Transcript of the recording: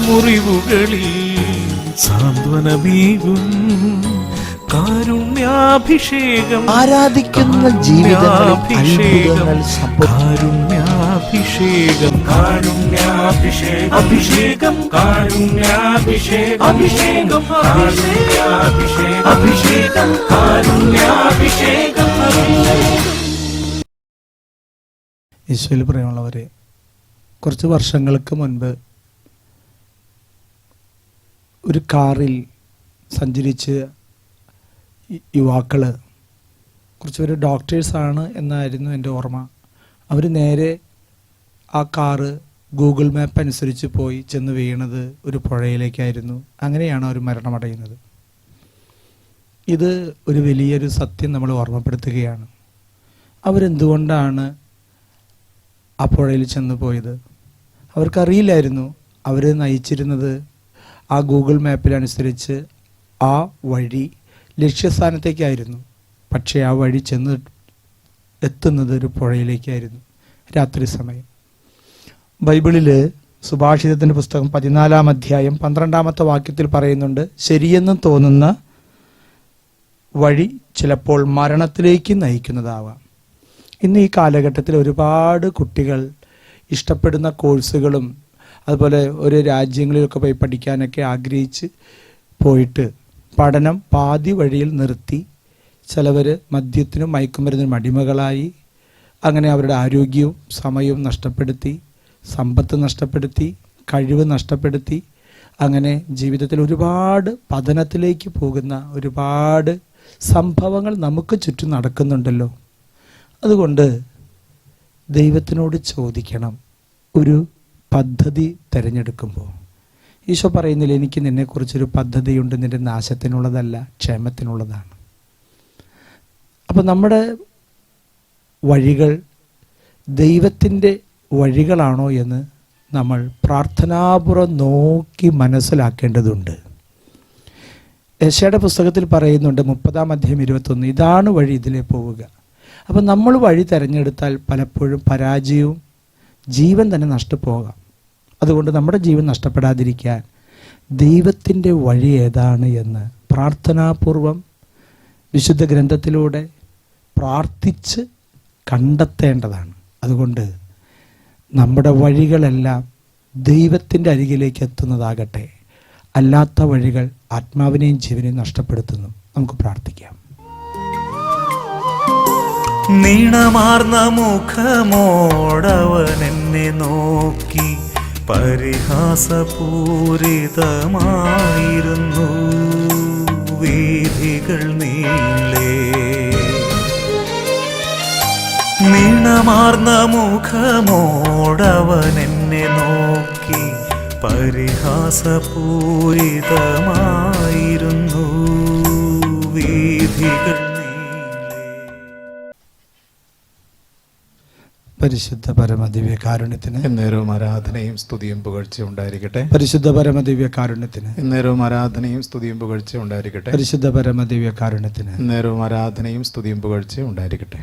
മുറിവുകളിൽ സാന്ത്വനമേകും കാരുണ്യാഭിഷേകം. ആരാധിക്കുന്ന ജീവിതങ്ങൾ കാരുണ്യാഭിഷേകം, കാരുണ്യാഭിഷേകം, അഭിഷേകം, കാരുണ്യാഭിഷേകം, അഭിഷേകം, കാരുണ്യാഭിഷേകം, അഭിഷേകം, കാരുണ്യാഭിഷേകം. ഈശോയിൽ പ്രിയമുള്ളവരെ, കുറച്ച് വർഷങ്ങൾക്ക് മുൻപ് ഒരു കാറിൽ സഞ്ചരിച്ച് യുവാക്കൾ, കുറച്ചുപേര് ഡോക്ടേഴ്സാണ് എന്നായിരുന്നു എൻ്റെ ഓർമ്മ. അവർ നേരെ ആ കാറ് ഗൂഗിൾ മാപ്പ് അനുസരിച്ച് പോയി ചെന്ന് വീണത് ഒരു പുഴയിലേക്കായിരുന്നു. അങ്ങനെയാണ് അവർ മരണമടയുന്നത്. ഇത് ഒരു വലിയൊരു സത്യം നമ്മൾ ഓർമ്മപ്പെടുത്തുകയാണ്. അവരെന്തുകൊണ്ടാണ് ആ പുഴയിൽ ചെന്ന് പോയത്? അവർക്കറിയില്ലായിരുന്നു. അവർ നയിച്ചിരുന്നത് ആ ഗൂഗിൾ മാപ്പിലനുസരിച്ച് ആ വഴി ലക്ഷ്യസ്ഥാനത്തേക്കായിരുന്നു. പക്ഷേ ആ വഴി ചെന്ന് എത്തുന്നത് ഒരു പുഴയിലേക്കായിരുന്നു രാത്രി സമയം. ബൈബിളിൽ സുഭാഷിതത്തിൻ്റെ പുസ്തകം 14-ാം അധ്യായം 12-ാമത്തെ വാക്യത്തിൽ പറയുന്നുണ്ട്, ശരിയെന്ന് തോന്നുന്ന വഴി ചിലപ്പോൾ മരണത്തിലേക്ക് നയിക്കുന്നതാവാം. ഇന്ന് ഈ കാലഘട്ടത്തിൽ ഒരുപാട് കുട്ടികൾ ഇഷ്ടപ്പെടുന്ന കോഴ്സുകളും അതുപോലെ ഒരു രാജ്യങ്ങളിലൊക്കെ പോയി പഠിക്കാനൊക്കെ ആഗ്രഹിച്ച് പോയിട്ട് പഠനം പാതി വഴിയിൽ നിർത്തി ചിലവർ മദ്യത്തിനും മയക്കുമരുന്നിനും അടിമകളായി അങ്ങനെ അവരുടെ ആരോഗ്യവും സമയവും നഷ്ടപ്പെടുത്തി, സമ്പത്ത് നഷ്ടപ്പെടുത്തി, കഴിവ് നഷ്ടപ്പെടുത്തി, അങ്ങനെ ജീവിതത്തിൽ ഒരുപാട് പതനത്തിലേക്ക് പോകുന്ന ഒരുപാട് സംഭവങ്ങൾ നമുക്ക് ചുറ്റും നടക്കുന്നുണ്ടല്ലോ. അതുകൊണ്ട് ദൈവത്തിനോട് ചോദിക്കണം, ഒരു പദ്ധതി തിരഞ്ഞെടുക്കുമ്പോൾ ഈശോ പറയുന്നില്ല, എനിക്ക് നിന്നെക്കുറിച്ചൊരു പദ്ധതിയുണ്ട്, നിൻ്റെ നാശത്തിനുള്ളതല്ല, ക്ഷേമത്തിനുള്ളതാണ്. അപ്പോൾ നമ്മുടെ വഴികൾ ദൈവത്തിൻ്റെ വഴികളാണോ എന്ന് നമ്മൾ പ്രാർത്ഥനാപൂർവ്വം നോക്കി മനസ്സിലാക്കേണ്ടതുണ്ട്. യെശയ്യായുടെ പുസ്തകത്തിൽ പറയുന്നുണ്ട് 30-ാം അധ്യായം 21, ഇതാണ് വഴി, ഇതിലേ പോവുക. അപ്പം നമ്മൾ വഴി തിരഞ്ഞെടുത്താൽ പലപ്പോഴും പരാജയവും ജീവൻ തന്നെ നഷ്ടപ്പോകാം. അതുകൊണ്ട് നമ്മുടെ ജീവൻ നഷ്ടപ്പെടാതിരിക്കാൻ ദൈവത്തിൻ്റെ വഴി ഏതാണ് എന്ന് പ്രാർത്ഥനാപൂർവം വിശുദ്ധ ഗ്രന്ഥത്തിലൂടെ പ്രാർത്ഥിച്ച് കണ്ടെത്തേണ്ടതാണ്. അതുകൊണ്ട് നമ്മുടെ വഴികളെല്ലാം ദൈവത്തിൻ്റെ അരികിലേക്ക് എത്തുന്നതാകട്ടെ. അല്ലാത്ത വഴികൾ ആത്മാവിനെയും ജീവനെയും നഷ്ടപ്പെടുത്തുന്നു. നമുക്ക് പ്രാർത്ഥിക്കാം. നീണമാർന്ന മുഖമോടവൻ എന്നെ നോക്കി പരിഹാസപൂരിതമായിരുന്നു വീഥികൾ നീളേ. നീണമാർന്ന മുഖമോടവൻ എന്നെ നോക്കി പരിഹാസപൂരിതമായിരുന്നു വീഥികൾ. പരിശുദ്ധ പരമദിവ്യ കാരുണ്യത്തിന് എന്നേരവും ആരാധനയും സ്തുതിയും പുകഴ്ചയും ഉണ്ടായിരിക്കട്ടെ. പരിശുദ്ധ പരമദിവ്യ കാരുണ്യത്തിന് എന്നേരവും ആരാധനയും സ്തുതിയും പുകഴ്ചയും ഉണ്ടായിരിക്കട്ടെ. പരിശുദ്ധ പരമദിവ്യ കാരുണ്യത്തിന് എന്നേരവും ആരാധനയും സ്തുതിയും പുകഴ്ചയും ഉണ്ടായിരിക്കട്ടെ.